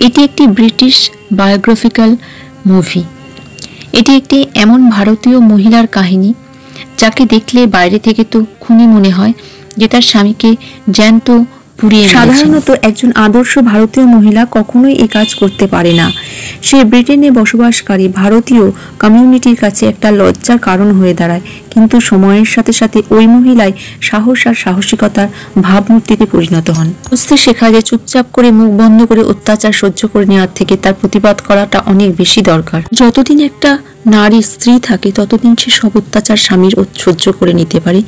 এটি একটি British biographical movie. এটি একটি এমন ভারতীয় মহিলার কাহিনী যাকে দেখলে বাইরে থেকে তো খুনি মনে হয়, যে তার স্বামীকে জ্যান্ত পুড়িয়ে মেরেছেন। সাধারণত একজন আদর্শ ভারতীয় মহিলা কখনোই এই কাজ করতে পারে না। সে ব্রিটেনে বসবাসকারী ভারতীয় কমিউনিটির কাছে একটা লজ্জার কারণ হয়ে দাঁড়ায়, কিন্তু সময়ের সাথে সাথে ওই মহিলাই সাহস আর সাহসিকতার ভাবমূর্তিতে পরিণত হন। বুঝতে শেখা যে চুপচাপ করে মুখ বন্ধ করে অত্যাচার সহ্য করে নেওয়ার থেকে তার প্রতিবাদ করাটা অনেক বেশি দরকার। যতদিন একটা নারী স্ত্রী থাকে ততদিন সে সব অত্যাচার স্বামীর সহ্য করে নিতে পারে,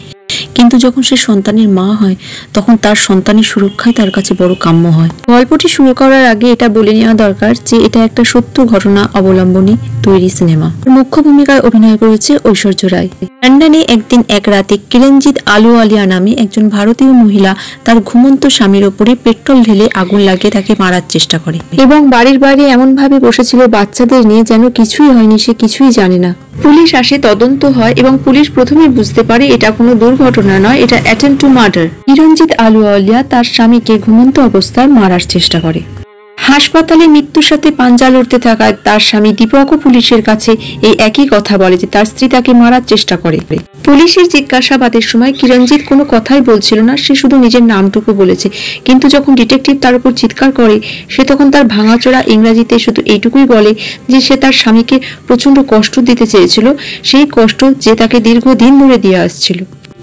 কিন্তু যখন সে সন্তানের মা হয় তখন তার সন্তানের সুরক্ষাই তার কাছে বড় কাম্য হয়। গল্পটি শুরু করার আগে এটা বলে নেওয়া দরকার যে এটা একটা সত্য ঘটনা অবলম্বনে তৈরি সিনেমা। মুখ্য ভূমিকায় অভিনয় করেছে ঐশ্বর্য রায়। লন্ডনে একদিন এক রাতে কিরণজিৎ আলুওয়ালিয়া নামে একজন ভারতীয় মহিলা তার ঘুমন্ত স্বামীর ওপরে পেট্রোল ঢেলে আগুন লাগিয়ে তাকে মারার চেষ্টা করে এবং বাড়ির বাইরে এমন ভাবে বসেছিল বাচ্চাদের নিয়ে যেন কিছুই হয়নি, সে কিছুই জানে না। পুলিশ আসে, তদন্ত হয় এবং পুলিশ প্রথমে বুঝতে পারে এটা কোনো দুর্ঘটনা নয়, এটা অ্যাটেম্প্ট টু মার্ডার। কিরণজিৎ আলুওয়ালিয়া তার স্বামীকে ঘুমন্ত অবস্থায় মারার চেষ্টা করে। হাসপাতালে মৃত্যুর সাথে পাঞ্জা লড়তে থাকা তার স্বামী দীপকও পুলিশের কাছে এই একই কথা বলে যে তার স্ত্রী তাকে মারার চেষ্টা করে। পুলিশের জিজ্ঞাসাবাদের সময় কিরণজিৎ কোনো কথাই বলছিল না, সে শুধু নিজের নামটুকু বলেছে। কিন্তু যখন ডিটেকটিভ তার উপর চিৎকার করে, সে তখন তার ভাঙাচোরা ইংরেজিতে শুধু এইটুকুই বলে যে সে তার স্বামীকে প্রচন্ড কষ্ট দিতে চেয়েছিল, সেই কষ্ট যে তাকে দীর্ঘদিন ধরে দিয়ে আসছিল।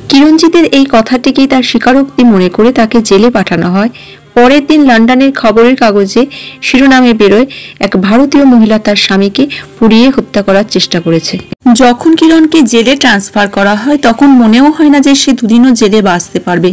কিরণজিতের এই কথাটিকেই তার স্বীকারোক্তি মনে করে তাকে জেলে পাঠানো হয়। পরের দিন লন্ডনের খবরের কাগজে শিরোনামে বেরোয়, এক ভারতীয় মহিলা তার স্বামীকে পুড়িয়ে হত্যা করার চেষ্টা করেছে। যখন কিরণকে জেলে ট্রান্সফার করা হয় তখন মনেও হয় না যে সে দুদিনও জেলে বাঁচতে পারবে,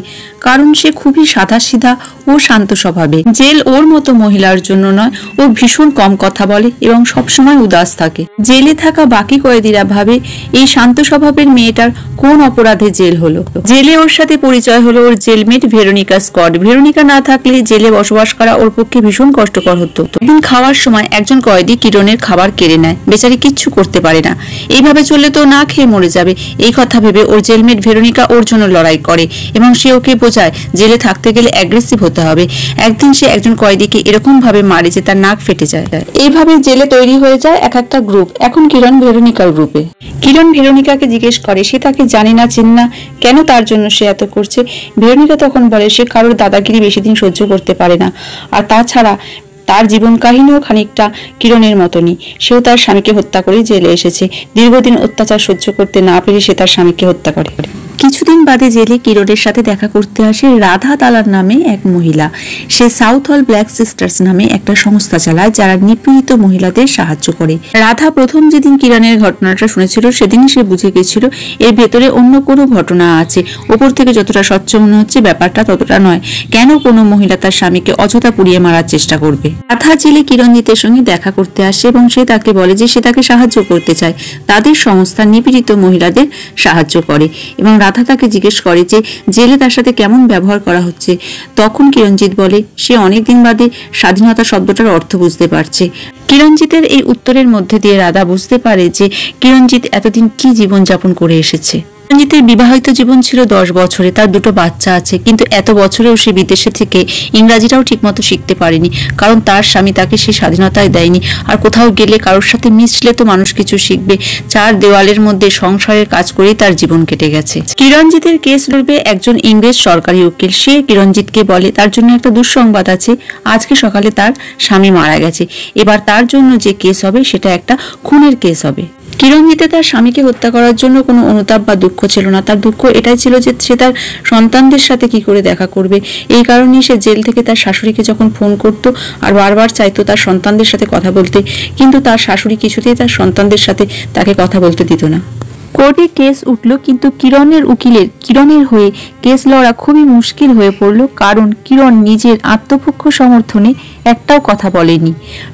কারণ সে খুবই সাদাসিধা ও শান্ত স্বভাবে। জেল ওর মতো মহিলার জন্য নয়, ও ভীষণ কম কথা বলে এবং সবসময় উদাস থাকে। জেলে থাকা বাকি কয়েদিরা ভাবে এই শান্ত স্বভাবের মেয়েটার কোন অপরাধে জেল হলো। জেলে ওর সাথে পরিচয় হলো ওর জেলমেট ভেরোনিকা স্কট। ভেরোনিকা না থাকলে জেলে বসবাস করা ওর পক্ষে ভীষণ কষ্টকর হতো। একদিন খাওয়ার সময় একজন কয়েদি কিরণের খাবার কেড়ে নেয়, বেচারি কিচ্ছু করতে পারে না। এইভাবে চললে তো না খেয়ে মরে যাবে, এই কথা ভেবে ওর জেলমেট ভেরোনিকা ওর জন্য লড়াই করে এবং সে ওকে বোঝায় জেলে থাকতে গেলে অ্যাগ্রেসিভ হতে হবে। একদিন সে একজন কয়েদিকে এরকম ভাবে মারে যে তার নাক ফেটে যায়। এইভাবে জেলে তৈরি হয়ে যায় এক একটা গ্রুপ। এখন কিরণ ভেরোনিকার গ্রুপে। কিরণ ভেরোনিকাকে জিজ্ঞেস করে সে তাকে জানে না, চেনে না, কেন তার জন্য সে এত করছে। ভেরোনিকা তখন বলে সে কারোর দাদাগিরি বেশি দিন সহ্য করতে পারে না, আর তাছাড়া তার জীবন কাহিনীও খানিকটা কিরণের মতনই। সেও তার স্বামীকে হত্যা করে জেলে এসেছে। দীর্ঘদিন অত্যাচার সহ্য করতে না পেরে সে তার স্বামীকে হত্যা করে। কিছুদিন বাদে জেলে কিরণের সাথে দেখা করতে আসে রাধা তালার নামে এক মহিলা। সে সাউথ হল ব্ল্যাক সিস্টার্স নামে একটা সংস্থা চালায় যারা নিপীড়িত মহিলাদের সাহায্য করে। রাধা প্রথম যেদিন কিরণের ঘটনাটা শুনেছিল সেদিনই সে বুঝে গেছিল এর ভেতরে অন্য কোনো ঘটনা আছে। ওপর থেকে যতটা স্বচ্ছ মনে হচ্ছে ব্যাপারটা ততটা নয়। কেন কোনো মহিলা তার স্বামীকে অযথা পুড়িয়ে মারার চেষ্টা করবে? রাধা জেলে কিরণজিতের সঙ্গে দেখা করতে আসে এবং সে তাকে বলে যে সে তাকে সাহায্য করতে চায়। তাদের সংস্থা নিপীড়িত মহিলাদের সাহায্য করে এবং রাধা তাকে জিজ্ঞেস করে যে জেলে তার সাথে কেমন ব্যবহার করা হচ্ছে। তখন কিরণজিৎ বলে সে অনেকদিন বাদে স্বাধীনতা শব্দটার অর্থ বুঝতে পারছে। কিরণজিতের এই উত্তরের মধ্যে দিয়ে রাধা বুঝতে পারে যে কিরণজিৎ এতদিন কি জীবনযাপন করে এসেছে। কিরণজিতের বিবাহিত জীবন ছিল 10 বছরে, তার 2টো বাচ্চা আছে, কিন্তু এত বছরেও সে বিদেশে থেকে ইংরাজিটাও ঠিকমতো শিখতে পারেনি, কারণ তার স্বামী তাকে সে স্বাধীনতায় দেয়নি। আর কোথাও গেলে কারোর সাথে মিশলে তো মানুষ কিছু শিখবে। 4 দেওয়ালের মধ্যে সংসারের কাজ করেই তার জীবন কেটে গেছে। কিরণজিতের কেস লড়বে একজন ইংরেজ সরকারি উকিল। সে কিরণজিৎকে বলে তার জন্য একটা দুঃসংবাদ আছে, আজকে সকালে তার স্বামী মারা গেছে। এবার তার জন্য যে কেস হবে সেটা একটা খুনের কেস হবে। কিরণজিতের তার স্বামীকে হত্যা করার জন্য কোনো অনুতাপ বা দুঃখ ছিল না। তার দুঃখ এটাই ছিল যে সে তার সন্তানদের সাথে কি করে দেখা করবে। এই কারণেই সে জেল থেকে তার শাশুড়িকে যখন ফোন করত আর বারবার চাইতো তার সন্তানদের সাথে কথা বলতে, কিন্তু তার শাশুড়ি কিছুতেই তার সন্তানদের সাথে তাকে কথা বলতে দিত না। কোর্টে কেস উঠল, কিন্তু কিরণের হয়ে কেস লড়া খুবই মুশকিল হয়ে পড়ল, কারণ কিরণ নিজের আত্মপক্ষ সমর্থনে একটাও কথা বলেনি।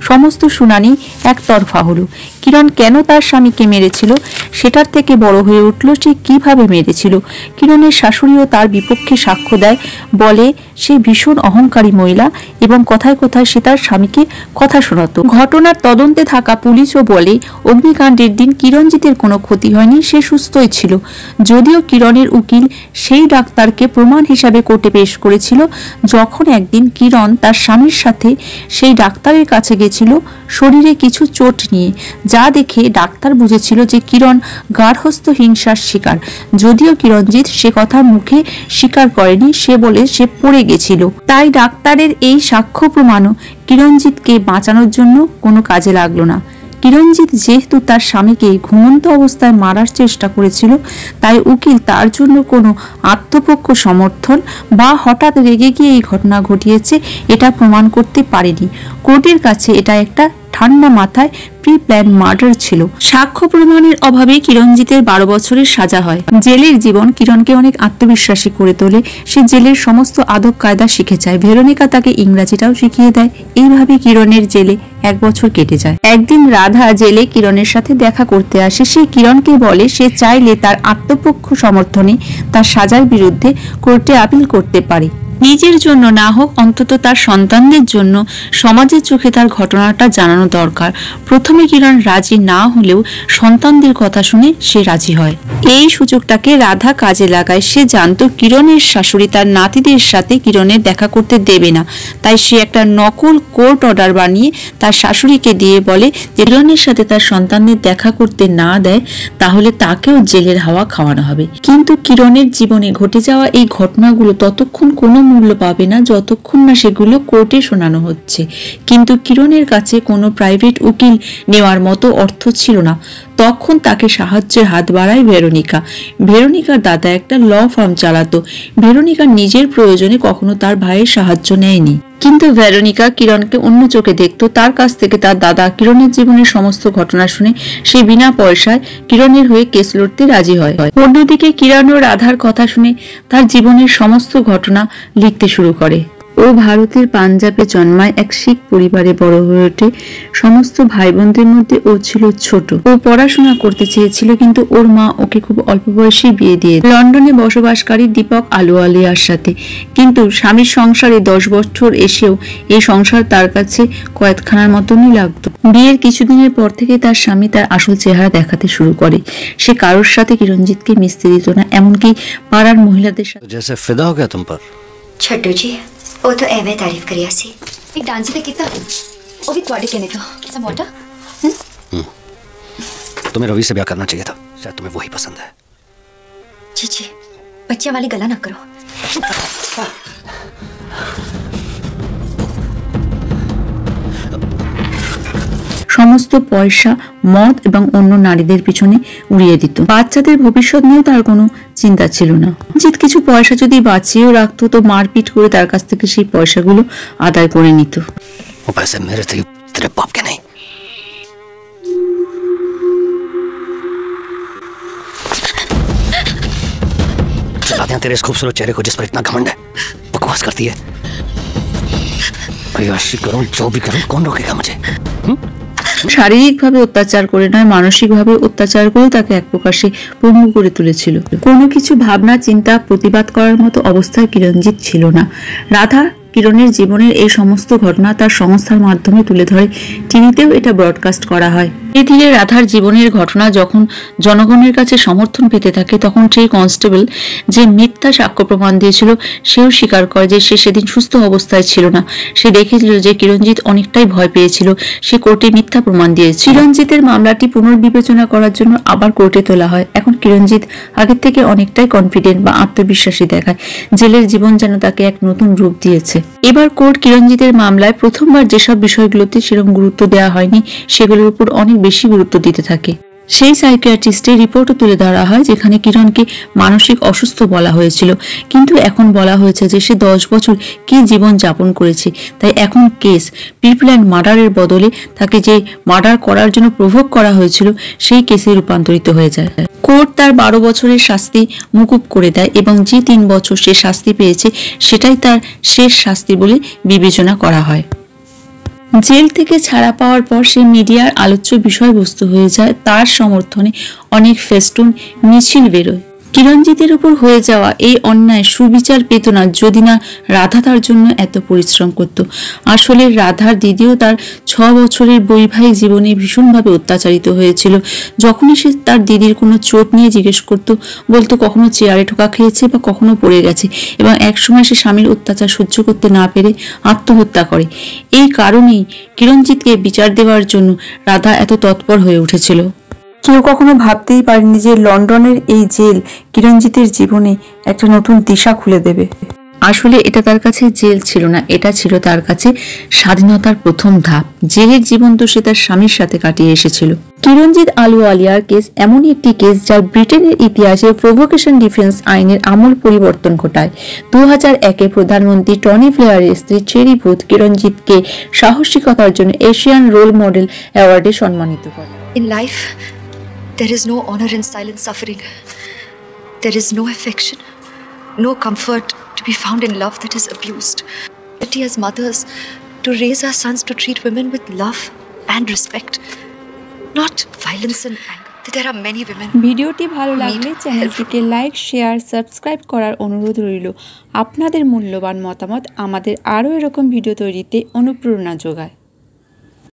সমস্ত শুনানি একতরফা হলো। কিরণ কেন তার স্বামীকে মেরেছিল সেটার থেকে বড় হয়ে উঠল সে কিভাবে মেরেছিল। কিরণের শাশুড়িও তার বিপক্ষে সাক্ষ্য দেয়, বলে সে ভীষণ অহংকারী মহিলা এবং কথায় কথায় সে তার স্বামীকে কথা শোনাতো। ঘটনার তদন্তে থাকা পুলিশও বলে অগ্নিকাণ্ডের দিন কিরণজিতের কোনো ক্ষতি হয়নি, সে সুস্থই ছিল। যদিও কিরণের উকিল সেই ডাক্তার ডাক্তারকে প্রমাণ হিসাবে কোর্টে পেশ করেছিল যখন একদিন কিরণ তার স্বামীর সাথে সেই ডাক্তারের কাছে গেছিল শরীরে কিছু চোট নিয়ে, যা দেখে ডাক্তার বুঝেছিল যে কিরণ গার্হস্থ্য হিংসার শিকার। যদিও কিরণজিৎ সে কথা মুখে স্বীকার করেনি, সে বলে সে পড়ে গেছিল। তাই ডাক্তারের এই সাক্ষ্য প্রমাণও কিরণজিৎকে বাঁচানোর জন্য কোনো কাজে লাগলো না। কিরণজিৎ যেহেতু তার স্বামীকে ঘুমন্ত অবস্থায় মারার চেষ্টা করেছিল, তাই উকিল তার জন্য কোনো আত্মপক্ষ সমর্থন বা হঠাৎ রেগে গিয়ে এই ঘটনা ঘটিয়েছে এটা প্রমাণ করতে পারেনি। কোর্টের কাছে এটা একটা ঠান্ডা মাথায় প্রি প্ল্যান মার্ডার ছিল। সাক্ষ্য প্রমাণের অভাবে কিরণজিতের 12 বছরের সাজা হয়। জেলের জীবন কিরণকে অনেক আত্মবিশ্বাসী করে তোলে। সে জেলের সমস্ত আদব কায়দা শিখে যায়। ভেরোনিকা তাকে ইংরাজিটাও শিখিয়ে দেয়। এইভাবে কিরণের জেলে 1 বছর কেটে যায়। একদিন রাধা জেলে কিরণের সাথে দেখা করতে আসে। সে কিরণকে বলে সে চাইলে তার আত্মপক্ষ সমর্থনে তার সাজার বিরুদ্ধে কোর্টে আপিল করতে পারে। নিজের জন্য না হোক, অন্তত তার সন্তানদের জন্য সমাজের চোখে তার ঘটনাটা জানানো দরকার। প্রথমে কিরণ রাজি না হলেও সন্তানদের কথা শুনে সে রাজি হয়। এই সুযোগটাকে রাধা কাজে লাগায়। সে জানতো কিরণের শাশুড়ি তার নাতিদের সাথে কিরণের দেখা করতে দেবে না, তাই সে একটা নকল কোর্ট অর্ডার বানিয়ে তার শাশুড়িকে দিয়ে বলে যে কিরণের সাথে তার সন্তানদের দেখা করতে না দেয় তাহলে তাকেও জেলের হাওয়া খাওয়ানো হবে। কিন্তু কিরণের জীবনে ঘটে যাওয়া এই ঘটনাগুলো ততক্ষণ কোনো মূল্য পাবে না যতক্ষণ না সেগুলো কোর্টে শোনানো হচ্ছে। কিন্তু কিরণের কাছে কোনো প্রাইভেট উকিল নেওয়ার মতো অর্থ ছিল না। তখন তাকে সাহায্যের হাত বাড়ায় ভেরোনিকা। ভেরোনিকার দাদা একটা ল ফার্ম চালাতো। ভেরোনিকা নিজের প্রয়োজনে কখনো তার ভাইয়ের সাহায্য নেয়নি, কিন্তু ভেরোনিকা কিরণকে অন্য চোখে দেখত। তার কাছ থেকে তার দাদা কিরণের জীবনের সমস্ত ঘটনা শুনে সে বিনা পয়সায় কিরণের হয়ে কেস লড়তে রাজি হয়। অন্যদিকে কিরণ ও রাধার কথা শুনে তার জীবনের সমস্ত ঘটনা লিখতে শুরু করে। ও ভারতের পাঞ্জাবে জন্মায়, এক শিখ পরিবারে বড় হয়ে ওঠে। সমস্ত ভাই বোনদের মধ্যে ও ছিল ছোট। ও পড়াশোনা করতে চেয়েছিল, কিন্তু ওর মা ওকে খুব অল্প বয়সে বিয়ে দিয়ে লন্ডনে বসবাসকারী দীপক আলুওয়ালিয়ার সাথে। কিন্তু স্বামীর সংসারে 10 বছর এসেও এই সংসার তার কাছে কয়েদখানার মতনই লাগতো। বিয়ের কিছুদিনের পর থেকে তার স্বামী তার আসল চেহারা দেখাতে শুরু করে। সে কারোর সাথে কিরণজিৎকে মিশতে দিত না, এমনকি পাড়ার মহিলাদের সাথে। जैसे फिदा हो गया तुम पर। छड्डू जी वो तो एवें तारीफ करिया सी। एक डांस पे कितना वो भी ਤੁਹਾਡੇ कहने तो सब वाटर। तुम्हें रवि से ब्याह करना चाहिए था, शायद तुम्हें वही पसंद है। जी जी बच्चियां वाली गला ना करो। সমস্ত পয়সা মদ এবং অন্য নারীদের পিছনে উড়িয়ে দিত। বাচ্চাদের ভবিষ্যৎ নিয়েও তার কোনো চিন্তা ছিল না। জিৎ কিছু পয়সা যদি বাঁচিয়েও রাখতো তো মারপিট করে তার কাছ থেকে সেই পয়সাগুলো আদায় করে নিত। वो पैसे मेरे थे, तेरे बाप के नहीं। चलाते हैं तेरे इस खूबसूरत चेहरे को जिस पर इतना घमंड है। बकवास करती है। अय्याशी करूं जो भी करूं, कौन रोकेगा मुझे? শারীরিকভাবে অত্যাচার করে নয়, মানসিকভাবে অত্যাচার করে তাকে এক প্রকাশে পঙ্গু করে তুলেছিল। কোনো কিছু ভাবনা চিন্তা প্রতিবাদ করার মতো অবস্থায় কিরণজিৎ ছিল না। রাধা কিরণের জীবনের এই সমস্ত ঘটনা তার সংস্থার মাধ্যমে তুলে ধরে। টিভিতেও এটা ব্রডকাস্ট করা হয়। ধীরে ধীরে রাধার জীবনের ঘটনা যখন জনগণের কাছে সমর্থন পেতে থাকে, তখন সেই কনস্টেবল যে মিথ্যা সাক্ষ্য প্রমাণ দিয়েছিল সেও স্বীকার করে যে সে সেদিন সুস্থ অবস্থায় ছিল না। সে দেখেছিল যে কিরণজিৎ অনেকটাই ভয় পেয়েছিল। সে কোর্টে মিথ্যা প্রমাণ দিয়েছিল। কিরণজিতের মামলাটি পুনর্বিবেচনা করার জন্য আবার কোর্টে তোলা হয়। এখন কিরণজিৎ আগের থেকে অনেকটাই কনফিডেন্ট বা আত্মবিশ্বাসী দেখায়। জেলের জীবন যেন তাকে এক নতুন রূপ দিয়েছে। এবার কোর্ট কিরণজিতের মামলায় প্রথমবার যেসব বিষয়গুলোতে সেরকম গুরুত্ব দেওয়া হয়নি সেগুলোর উপর অনেক বেশি গুরুত্ব দিতে থাকে। সেই সাইকিয়াট্রিস্টের রিপোর্টও তুলে ধরা হয়, যেখানে কিরণকে মানসিক অসুস্থ বলা হয়েছিল, কিন্তু এখন বলা হয়েছে যে সে 10 বছর কি জীবন যাপন করেছে। তাই এখন কেস পিপল অ্যান্ড মার্ডারের বদলে তাকে যে মার্ডার করার জন্য প্রভোগ করা হয়েছিল সেই কেসে রূপান্তরিত হয়ে যায়। কোর্ট তার 12 বছরের শাস্তি মুকুব করে দেয় এবং যে 3 বছর সে শাস্তি পেয়েছে সেটাই তার শেষ শাস্তি বলে বিবেচনা করা হয়। জেল থেকে ছাড়া পাওয়ার পর সে মিডিয়ার আলোচ্য বিষয়বস্তু হয়ে যায়। তার সমর্থনে অনেক ফেস্টুন মিছিল বেরোয়। কিরণজিতের উপর হয়ে যাওয়া এই অন্যায় সুবিচার পেত না যদি না রাধা তার জন্য এত পরিশ্রম করত। আসলে রাধার দিদিও তার 6 বছরের বৈবাহিক জীবনে ভীষণভাবে অত্যাচারিত হয়েছিল। যখনই সে তার দিদির কোনো চোট নিয়ে জিজ্ঞেস করত, বলতো কখনো চেয়ারে ঠোকা খেয়েছে বা কখনো পড়ে গেছে, এবং একসময় সে স্বামীর অত্যাচার সহ্য করতে না পেরে আত্মহত্যা করে। এই কারণেই কিরণজিৎকে বিচার দেওয়ার জন্য রাধা এত তৎপর হয়ে উঠেছিল। কেউ কখনো ভাবতেই পারেনি যে লন্ডনের এই জেল কিরণজিতের জীবনে একটা নতুন দিশা খুলে দেবে। আসলে এটা তার কাছে জেল ছিল না, এটা ছিল তার কাছে স্বাধীনতার প্রথম ধাপ। জেলের জীবন তো সে তার স্বামীর সাথে কাটিয়ে এসেছিল। কিরণজিৎ আলুওয়ালিয়ার কেস এমনই একটি কেস যার ব্রিটেনের ইতিহাসে প্রভোকেশন ডিফেন্স আইনের আমূল পরিবর্তন ঘটায়। 2001-এ প্রধানমন্ত্রী টনি ব্লেয়ারের স্ত্রী চেরি বুথ কিরণজিৎকে সাহসিকতার জন্য এশিয়ান রোল মডেল অ্যাওয়ার্ডে সম্মানিত করে। In life, there is no honor in silent suffering. There is no affection, no comfort to be found in love that is abused. Duty as mothers to raise our sons to treat women with love and respect, not violence and anger. There are many women. ভিডিওটি ভালো লাগলে চ্যানেলটিকে like, share, subscribe করার অনুরোধ রইল। আপনাদের মূল্যবান মতামত আমাদের আরও এরকম ভিডিও তৈরিতে অনুপ্রেরণা যোগায়।